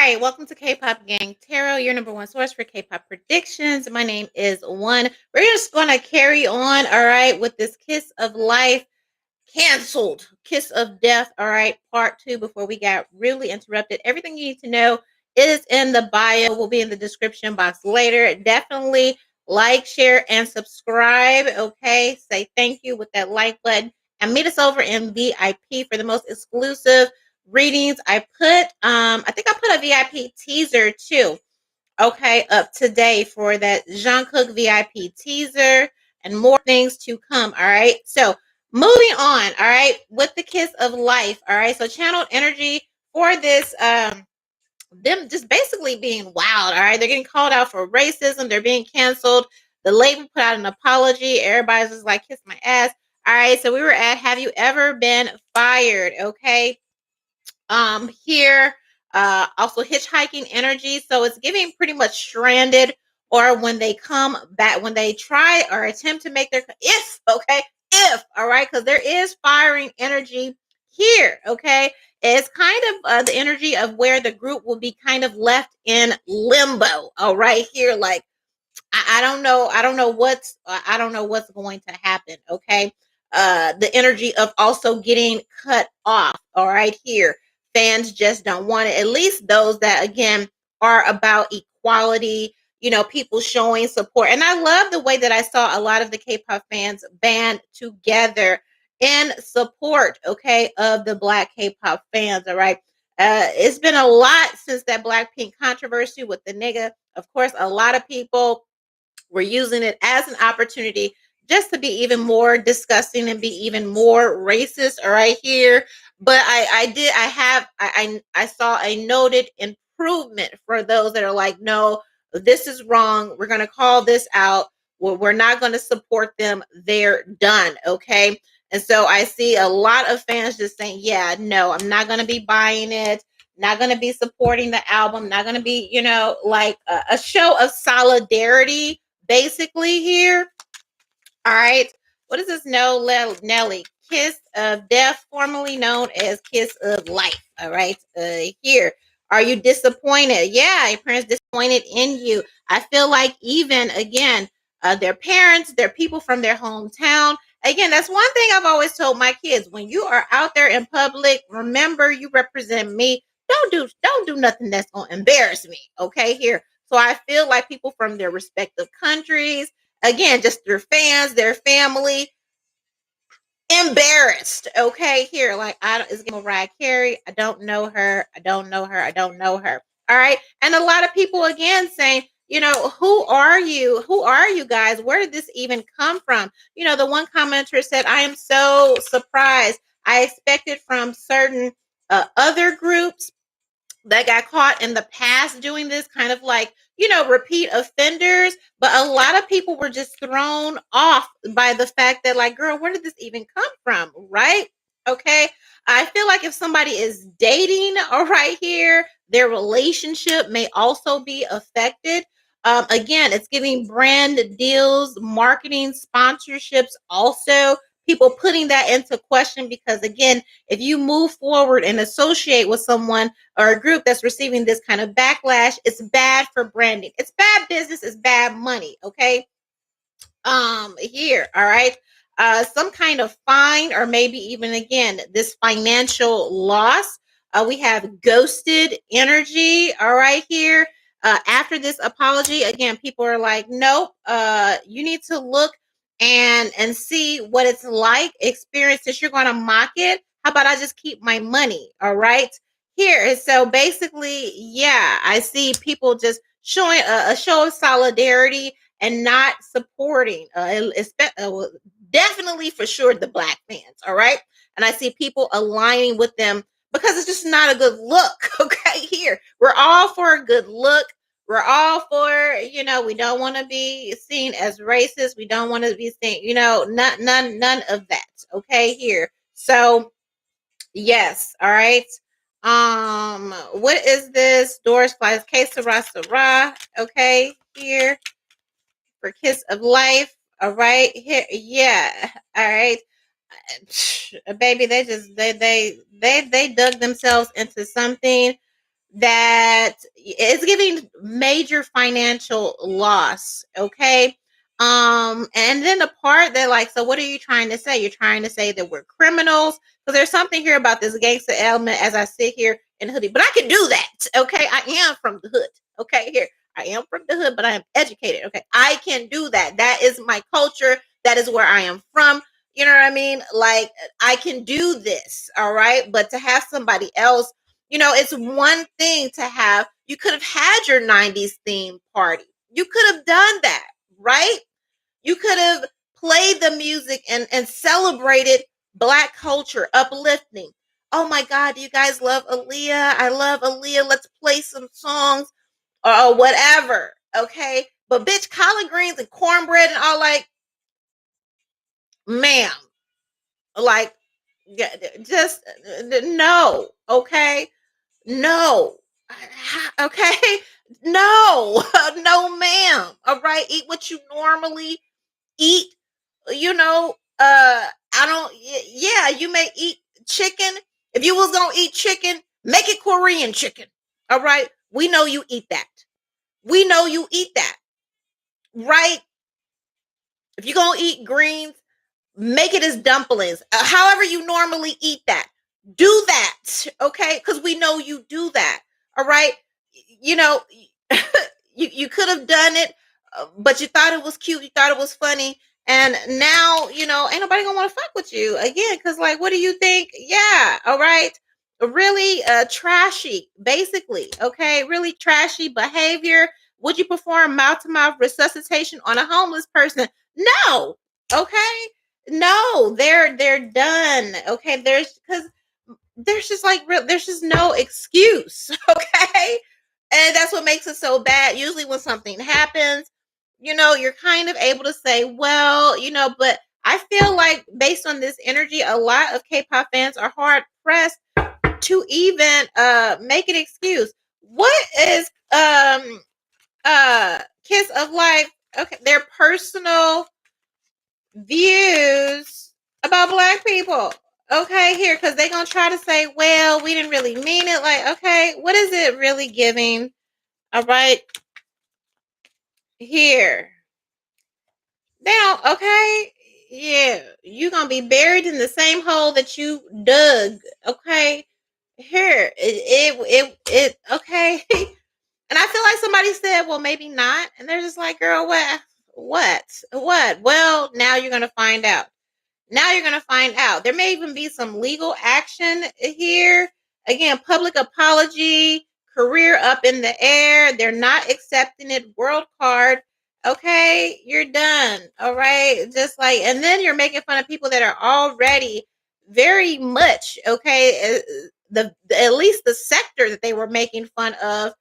right, welcome to K-Pop Gang Tarot, your number one source for K-pop predictions. My name is O.N.E. We're just going to carry on, all right, with this Kiss of Life canceled, Kiss of Death, all right, part two before we got really interrupted. Everything you need to know is in the bio, will be in the description box later. Definitely like, share, and subscribe, okay? Say thank you with that like button and meet us over in VIP for the most exclusive readings. I think I put a VIP teaser too, okay, up today for that Jungkook VIP teaser and more things to come. All right. So moving on, all right, with the Kiss of Life. All right. So channeled energy for this them just basically being wild. All right. They're getting called out for racism, they're being canceled. The label put out an apology. Everybody's just like kiss my ass. All right. So we were at Have You Ever Been Fired? Okay. Here also hitchhiking energy, so it's giving pretty much stranded, or when they come back, when they try or attempt to make their, if, okay, if, all right, because there is firing energy here. Okay, it's kind of the energy of where the group will be kind of left in limbo, all right, here, like I don't know what's going to happen. Okay. The energy of also getting cut off. All right, here. Fans just don't want it. At least those that again are about equality, people showing support. And I love the way that I saw a lot of the K-pop fans band together in support, okay, of the Black K-pop fans. All right. It's been a lot since that Blackpink controversy with the nigga. Of course, a lot of people we're using it as an opportunity just to be even more disgusting and be even more racist. All right, here. But I saw a noted improvement for those that are like, no, this is wrong. We're going to call this out. We're not going to support them. They're done. Okay. And so I see a lot of fans just saying, yeah, no, I'm not going to be buying it, not going to be supporting the album, not going to be, like a show of solidarity basically here. All right. What is this? No, Nelly. Kiss of Death, formerly known as Kiss of Life. All right. Here. Are you disappointed? Yeah, your parents disappointed in you. I feel like even again, their parents, their people from their hometown. Again, that's one thing I've always told my kids. When you are out there in public, remember you represent me. Don't do nothing that's gonna embarrass me. Okay, here. So I feel like people from their respective countries, again, just their fans, their family, embarrassed. Okay, here, like it's Mariah Carey. I don't know her. I don't know her. I don't know her. All right, and a lot of people again saying, who are you? Who are you guys? Where did this even come from? The one commenter said, "I am so surprised. I expected from certain other groups that got caught in the past doing this, kind of like, repeat offenders. But a lot of people were just thrown off by the fact that, like, girl, where did this even come from? Right? Okay. I feel like if somebody is dating, all right, here, their relationship may also be affected. Again, it's giving brand deals, marketing, sponsorships, also people putting that into question because, again, if you move forward and associate with someone or a group that's receiving this kind of backlash, it's bad for branding. It's bad business, it's bad money, okay? Here, all right. Some kind of fine or maybe even again this financial loss. We have ghosted energy, all right, here. After this apology, again, people are like, nope, you need to look and see what it's like, experience this. You're gonna mock it. How about I just keep my money? All right, here. So basically, yeah, I see people just showing a show of solidarity and not supporting, definitely for sure the Black fans. All right, and I see people aligning with them because it's just not a good look. Okay, here we're all for a good look. We're all for, we don't want to be seen as racist. We don't want to be seen, none of that. Okay, here. So yes, all right. What is this? Doris flies Que Sera Sera. Okay, here for Kiss of Life. All right, here, yeah. All right, baby. They just they dug themselves into something that it's giving major financial loss. Okay. And then the part that, like, so what are you trying to say? You're trying to say that we're criminals? Because there's something here about this gangster element as I sit here in the hoodie. But I can do that. Okay. I am from the hood. Okay. Here. I am from the hood, but I am educated. Okay. I can do that. That is my culture. That is where I am from. You know what I mean? Like, I can do this. All right. But to have somebody else, it's one thing to have, you could have had your 90s theme party. You could have done that, right? You could have played the music and celebrated Black culture, uplifting. Oh my God, do you guys love Aaliyah? I love Aaliyah. Let's play some songs or whatever. Okay. But bitch, collard greens and cornbread and all, like, ma'am, like, just no. Okay. No. Okay. No. No, ma'am. All right. Eat what you normally eat. I don't, yeah, you may eat chicken. If you was gonna eat chicken, make it Korean chicken. All right. We know you eat that. We know you eat that. Right? If you're gonna eat greens, make it as dumplings. However you normally eat that. Do that. Okay? Because we know you do that. All right. You know, you could have done it, but you thought it was cute. You thought it was funny. And now, ain't nobody gonna want to fuck with you again. Cause, like, what do you think? Yeah. All right. Really trashy, basically. Okay. Really trashy behavior. Would you perform mouth to mouth resuscitation on a homeless person? No. Okay. No, they're done. Okay. There's just, like, there's just no excuse. Okay. And that's what makes it so bad. Usually when something happens, you're kind of able to say, well, but I feel like based on this energy, a lot of K-pop fans are hard pressed to even make an excuse. What is Kiss of Life? Okay, their personal views about Black people. Okay, here, because they're gonna try to say, well, we didn't really mean it. Like, okay, what is it really giving? All right, here. Now, okay, yeah, you're gonna be buried in the same hole that you dug. Okay, here, okay. And I feel like somebody said, well, maybe not. And they're just like, girl, what? Well, now you're gonna find out. Now you're going to find out. There may even be some legal action here. Again, public apology, career up in the air. They're not accepting it. World card. Okay, you're done. All right. Just like, and then you're making fun of people that are already very much, okay, at least the sector that they were making fun of.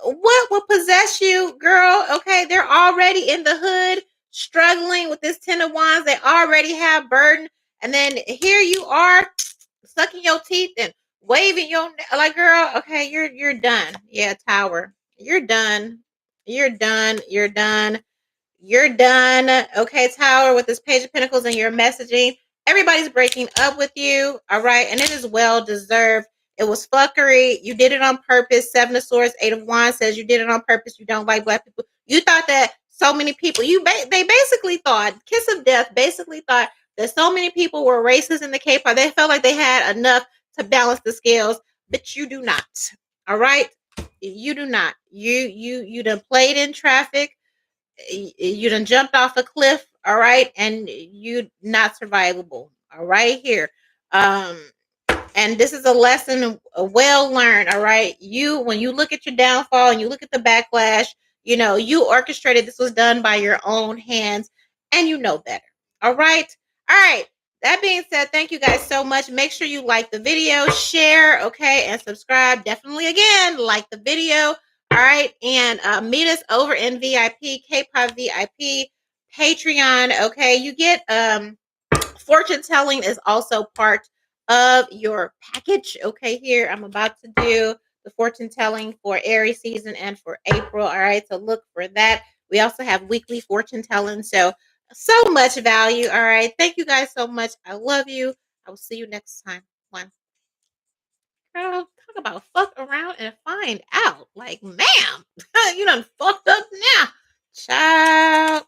What will possess you, girl? Okay, they're already in the hood, struggling with this 10 of Wands. They already have burden, and then here you are, sucking your teeth and waving your, like, girl. Okay, you're done. Yeah, Tower, you're done. You're done. You're done. You're done. Okay, Tower, with this Page of Pentacles and your messaging. Everybody's breaking up with you. All right. And it is well deserved. It was fuckery. You did it on purpose. 7 of Swords, 8 of Wands says you did it on purpose. You don't like Black people. You thought that so many people, they basically thought, Kiss of Death basically thought that so many people were racist in the K-pop. They felt like they had enough to balance the scales, but you do not. All right. You do not. You done played in traffic. You done jumped off a cliff, all right, and you not survivable, all right, here. And this is a lesson well learned, all right. When you look at your downfall and you look at the backlash, you orchestrated. This was done by your own hands, and you know better. All right. All right. That being said, thank you guys so much. Make sure you like the video, share, okay, and subscribe. Definitely, again, like the video. All right. And meet us over in VIP, K-pop VIP, Patreon. Okay. You get fortune telling is also part of your package. Okay, here I'm about to do the fortune telling for Aries season and for April. All right, so look for that. We also have weekly fortune telling. So much value. All right, thank you guys so much. I love you. I will see you next time. One. Girl, talk about fuck around and find out. Like, ma'am, you done fucked up now. Child.